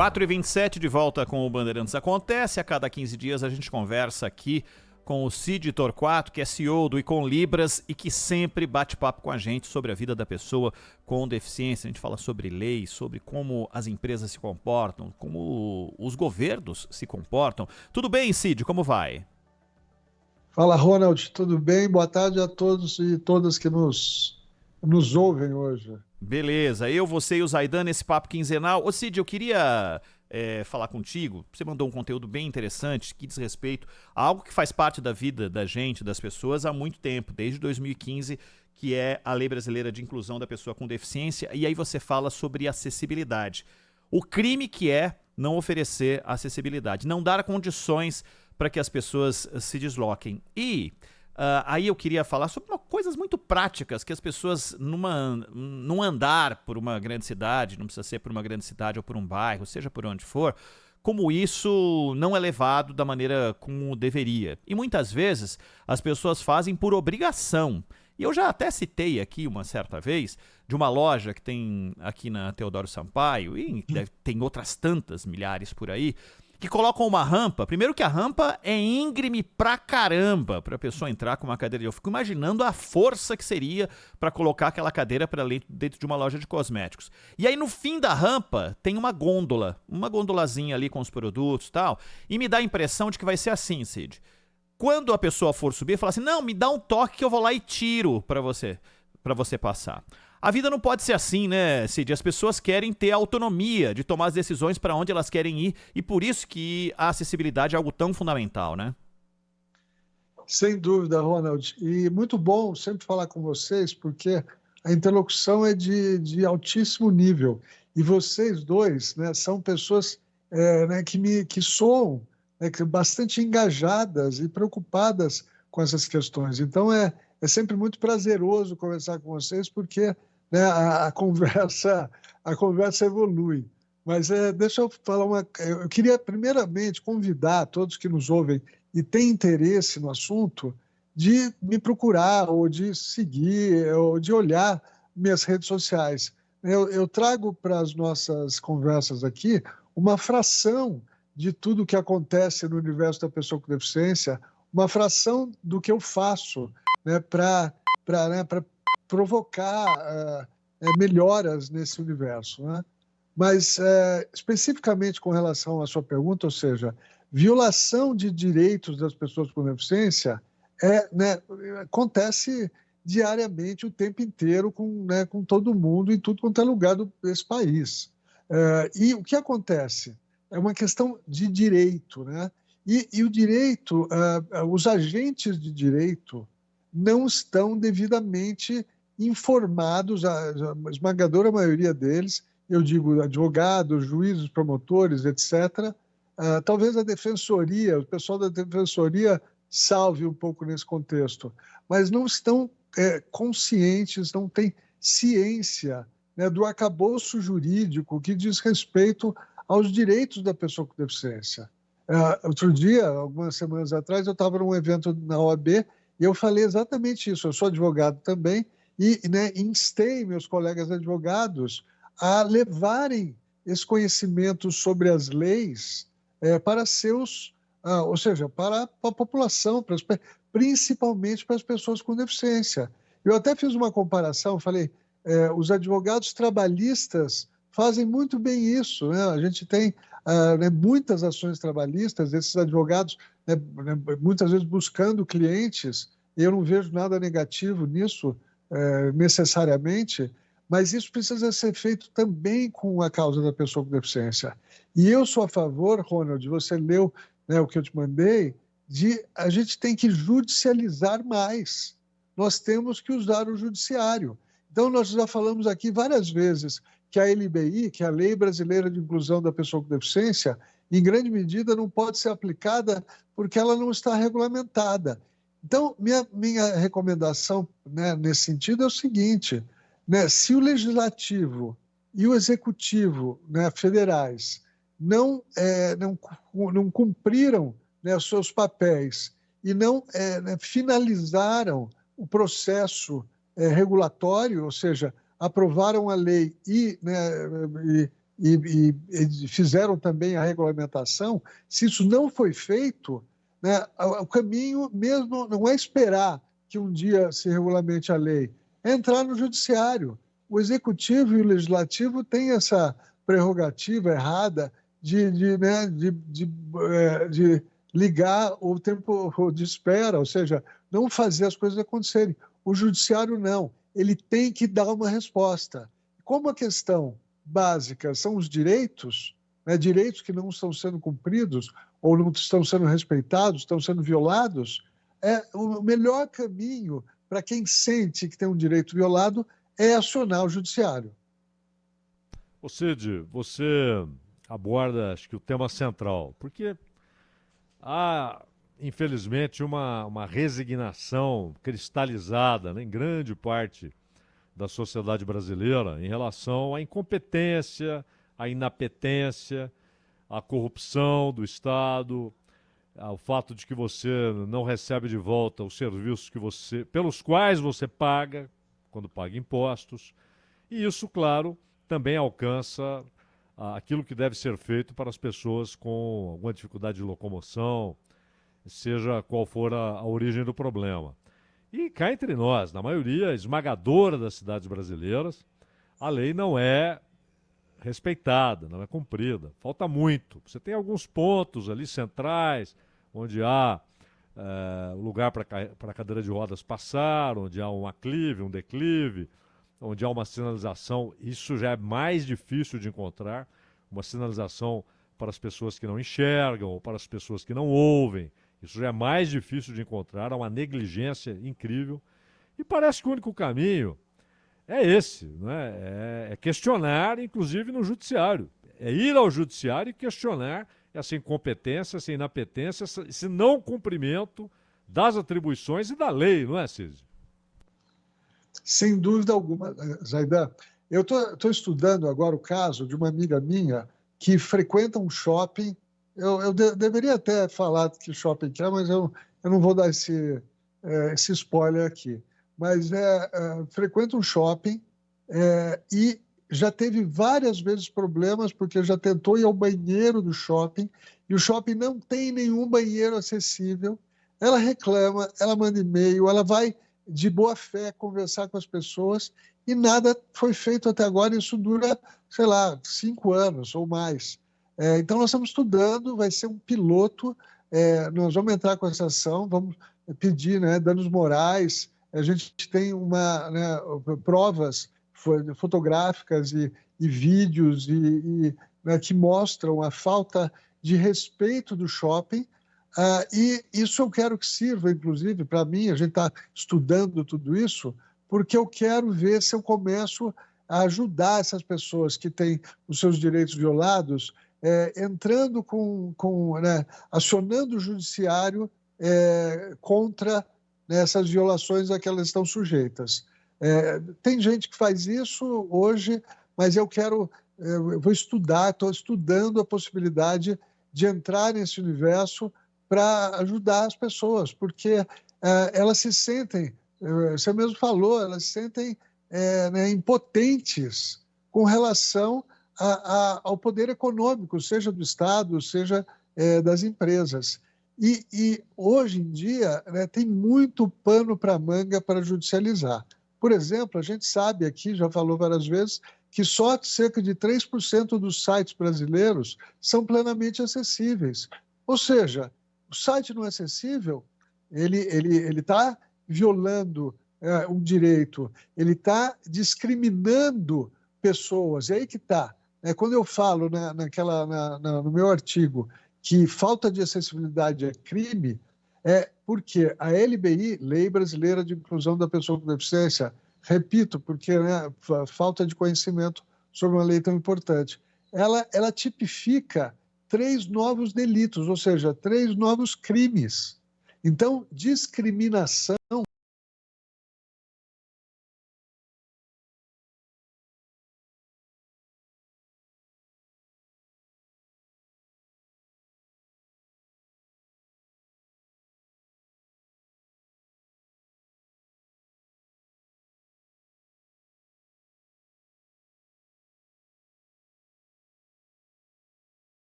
4h27 de volta com o Bandeirantes Acontece. A cada 15 dias a gente conversa aqui com o Cid Torquato, que é CEO do Icon Libras e que sempre bate papo com a gente sobre a vida da pessoa com deficiência. A gente fala sobre leis, sobre como as empresas se comportam, como os governos se comportam. Tudo bem, Cid? Como vai? Fala, Ronald. Tudo bem? Boa tarde a todos e todas que nos ouvem hoje. Beleza. Eu, você e o Zaidan nesse papo quinzenal. Ô, Cid, eu queria falar contigo. Você mandou um conteúdo bem interessante que diz respeito a algo que faz parte da vida da gente, das pessoas, há muito tempo, desde 2015, que é a Lei Brasileira de Inclusão da Pessoa com Deficiência. E aí você fala sobre acessibilidade. O crime que é não oferecer acessibilidade, não dar condições para que as pessoas se desloquem. E aí eu queria falar sobre coisas muito práticas que as pessoas, num andar por uma grande cidade, não precisa ser por uma grande cidade ou por um bairro, seja por onde for, como isso não é levado da maneira como deveria. E muitas vezes as pessoas fazem por obrigação. E eu já até citei aqui uma certa vez de uma loja que tem aqui na Teodoro Sampaio, e tem outras tantas milhares por aí, que colocam uma rampa. Primeiro que a rampa é íngreme pra caramba pra pessoa entrar com uma cadeira. Eu fico imaginando a força que seria pra colocar aquela cadeira pra dentro de uma loja de cosméticos. E aí no fim da rampa tem uma gondolazinha ali com os produtos e tal, e me dá a impressão de que vai ser assim, Cid. Quando a pessoa for subir, fala assim, não, me dá um toque que eu vou lá e tiro pra você passar. A vida não pode ser assim, né, Cid? As pessoas querem ter autonomia de tomar as decisões para onde elas querem ir e por isso que a acessibilidade é algo tão fundamental, né? Sem dúvida, Ronald. E muito bom sempre falar com vocês, porque a interlocução é de altíssimo nível. E vocês dois, né, são pessoas né, que soam bastante engajadas e preocupadas com essas questões. Então, é sempre muito prazeroso conversar com vocês, porque né, a conversa evolui. Mas deixa eu falar eu queria primeiramente convidar todos que nos ouvem e têm interesse no assunto de me procurar ou de seguir ou de olhar minhas redes sociais. Eu trago para as nossas conversas aqui uma fração de tudo que acontece no universo da pessoa com deficiência, uma fração do que eu faço né, para provocar melhoras nesse universo. Né? Mas, especificamente com relação à sua pergunta, ou seja, violação de direitos das pessoas com deficiência acontece diariamente, o tempo inteiro, com todo mundo, em tudo quanto é lugar desse país. E o que acontece? É uma questão de direito. Né? E o direito, os agentes de direito não estão devidamente informados, a esmagadora maioria deles, eu digo advogados, juízes, promotores, etc. Talvez a defensoria, o pessoal da defensoria salve um pouco nesse contexto, mas não estão conscientes, não têm ciência né, do arcabouço jurídico que diz respeito aos direitos da pessoa com deficiência. Outro dia, algumas semanas atrás, eu estava num evento na OAB e eu falei exatamente isso. Eu sou advogado também e instei meus colegas advogados a levarem esse conhecimento sobre as leis para seus, ou seja, para a população, principalmente para as pessoas com deficiência. Eu até fiz uma comparação, falei, os advogados trabalhistas fazem muito bem isso. Né? A gente tem muitas ações trabalhistas, esses advogados muitas vezes buscando clientes, e eu não vejo nada negativo nisso necessariamente, mas isso precisa ser feito também com a causa da pessoa com deficiência. E eu sou a favor, Ronald, você leu o que eu te mandei, a gente tem que judicializar mais. Nós temos que usar o judiciário. Então, nós já falamos aqui várias vezes que a LBI, que é a Lei Brasileira de Inclusão da Pessoa com Deficiência, em grande medida não pode ser aplicada porque ela não está regulamentada. Então, minha recomendação nesse sentido é o seguinte, se o Legislativo e o Executivo federais não cumpriram os seus papéis e não finalizaram o processo regulatório, ou seja, aprovaram a lei e e fizeram também a regulamentação, se isso não foi feito, né, o caminho mesmo não é esperar que um dia se regulamente a lei, é entrar no judiciário. O executivo e o legislativo têm essa prerrogativa errada né, de ligar o tempo de espera, ou seja, não fazer as coisas acontecerem. O judiciário não, ele tem que dar uma resposta. Como a questão básica são os direitos, né, direitos que não estão sendo cumpridos ou não estão sendo respeitados, estão sendo violados, o melhor caminho para quem sente que tem um direito violado é acionar o judiciário. Ô Cid, você aborda, acho que o tema central, porque há, infelizmente, uma resignação cristalizada, né, em grande parte da sociedade brasileira em relação à incompetência, à inapetência, à corrupção do Estado, ao fato de que você não recebe de volta os serviços que você, pelos quais você paga quando paga impostos. E isso, claro, também alcança aquilo que deve ser feito para as pessoas com alguma dificuldade de locomoção, seja qual for a origem do problema. E cá entre nós, na maioria esmagadora das cidades brasileiras, a lei não é respeitada, não é cumprida. Falta muito. Você tem alguns pontos ali centrais, onde há lugar para a cadeira de rodas passar, onde há um aclive, um declive, onde há uma sinalização. Isso já é mais difícil de encontrar, uma sinalização para as pessoas que não enxergam ou para as pessoas que não ouvem. Isso já é mais difícil de encontrar, há uma negligência incrível. E parece que o único caminho é esse, né? É questionar, inclusive no judiciário. É ir ao judiciário e questionar essa incompetência, essa inapetência, esse não cumprimento das atribuições e da lei, não é, Cid? Sem dúvida alguma, Zaidan. Eu estou estudando agora o caso de uma amiga minha que frequenta um shopping. Eu deveria até falar que shopping que é, mas eu não vou dar esse spoiler aqui. Mas frequenta um shopping e já teve várias vezes problemas porque já tentou ir ao banheiro do shopping e o shopping não tem nenhum banheiro acessível. Ela reclama, ela manda e-mail, ela vai de boa fé conversar com as pessoas e nada foi feito até agora. Isso dura, sei lá, 5 anos ou mais. Então, nós estamos estudando, vai ser um piloto. Nós vamos entrar com essa ação, vamos pedir, né, danos morais. A gente tem né, provas fotográficas e vídeos né, que mostram a falta de respeito do shopping. E isso eu quero que sirva, inclusive, para mim, a gente está estudando tudo isso, porque eu quero ver se eu começo a ajudar essas pessoas que têm os seus direitos violados, entrando né, acionando o judiciário contra, né, essas violações a que elas estão sujeitas. Tem gente que faz isso hoje, mas eu vou estudar, estou estudando a possibilidade de entrar nesse universo para ajudar as pessoas, porque elas se sentem, você mesmo falou, elas se sentem né, impotentes com relação ao poder econômico, seja do Estado, seja das empresas. E hoje em dia, né, tem muito pano para manga para judicializar. Por exemplo, a gente sabe aqui, já falou várias vezes, que só cerca de 3% dos sites brasileiros são plenamente acessíveis. Ou seja, o site não é acessível, ele está violando um direito, ele está discriminando pessoas. É aí que está. Quando eu falo no meu artigo que falta de acessibilidade é crime, é porque a LBI, Lei Brasileira de Inclusão da Pessoa com Deficiência, repito, porque né, falta de conhecimento sobre uma lei tão importante, ela tipifica 3 novos delitos, ou seja, 3 novos crimes. Então, discriminação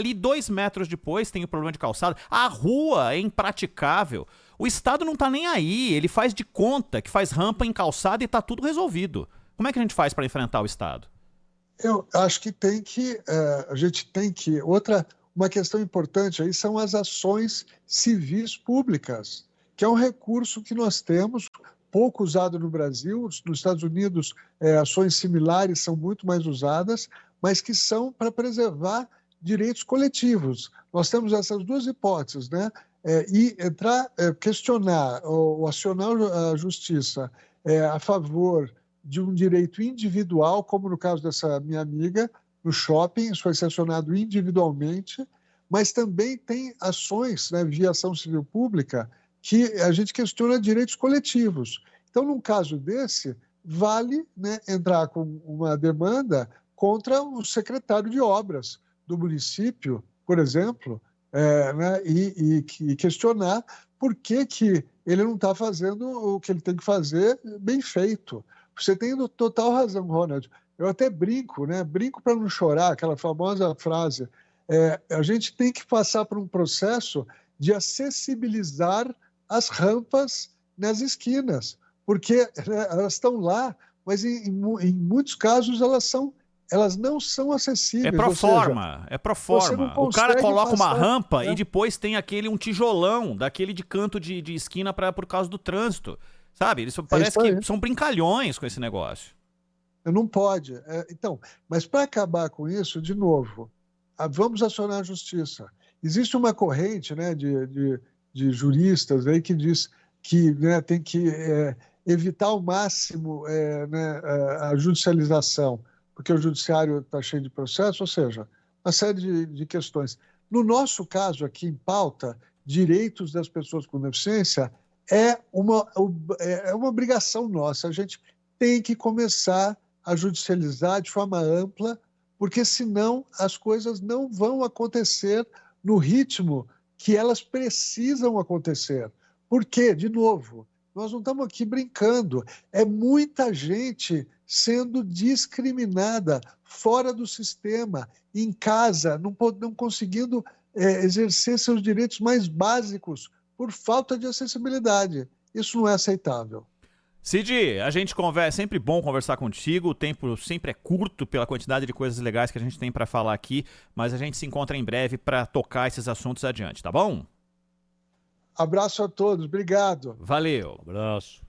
Ali 2 metros depois tem o problema de calçada. A rua é impraticável. O Estado não tá nem aí. Ele faz de conta que faz rampa em calçada e tá tudo resolvido. Como é que a gente faz para enfrentar o Estado? Eu acho que a gente tem que... Uma questão importante aí são as ações civis públicas, que é um recurso que nós temos, pouco usado no Brasil. Nos Estados Unidos, ações similares são muito mais usadas, mas que são para preservar direitos coletivos. Nós temos essas duas hipóteses, né? E questionar ou acionar a justiça a favor de um direito individual, como no caso dessa minha amiga, no shopping, isso foi sancionado individualmente, mas também tem ações, né, via ação civil pública, que a gente questiona direitos coletivos. Então, num caso desse, vale, né, entrar com uma demanda contra o secretário de obras do município, por exemplo, né, e questionar por que ele não está fazendo o que ele tem que fazer bem feito. Você tem total razão, Ronald. Eu até brinco, né? Brinco para não chorar, aquela famosa frase. A gente tem que passar por um processo de acessibilizar as rampas nas esquinas, porque, né, elas estão lá, mas em muitos casos elas não são acessíveis. É pro forma, é pro forma. O cara coloca uma rampa, né, e depois tem um tijolão, daquele de canto de esquina por causa do trânsito. Sabe? Eles parece que são brincalhões com esse negócio. Não pode. Então, mas para acabar com isso, de novo, vamos acionar a justiça. Existe uma corrente, né, de juristas aí que diz que, né, tem que evitar ao máximo né, a judicialização, porque o judiciário está cheio de processos, ou seja, uma série de questões. No nosso caso aqui em pauta, direitos das pessoas com deficiência é uma obrigação nossa. A gente tem que começar a judicializar de forma ampla, porque senão as coisas não vão acontecer no ritmo que elas precisam acontecer. Por quê? De novo, nós não estamos aqui brincando. É muita gente sendo discriminada fora do sistema, em casa, não conseguindo exercer seus direitos mais básicos por falta de acessibilidade. Isso não é aceitável. Cid, a gente conversa, é sempre bom conversar contigo, o tempo sempre é curto pela quantidade de coisas legais que a gente tem para falar aqui, mas a gente se encontra em breve para tocar esses assuntos adiante, tá bom? Abraço a todos, obrigado. Valeu. Abraço.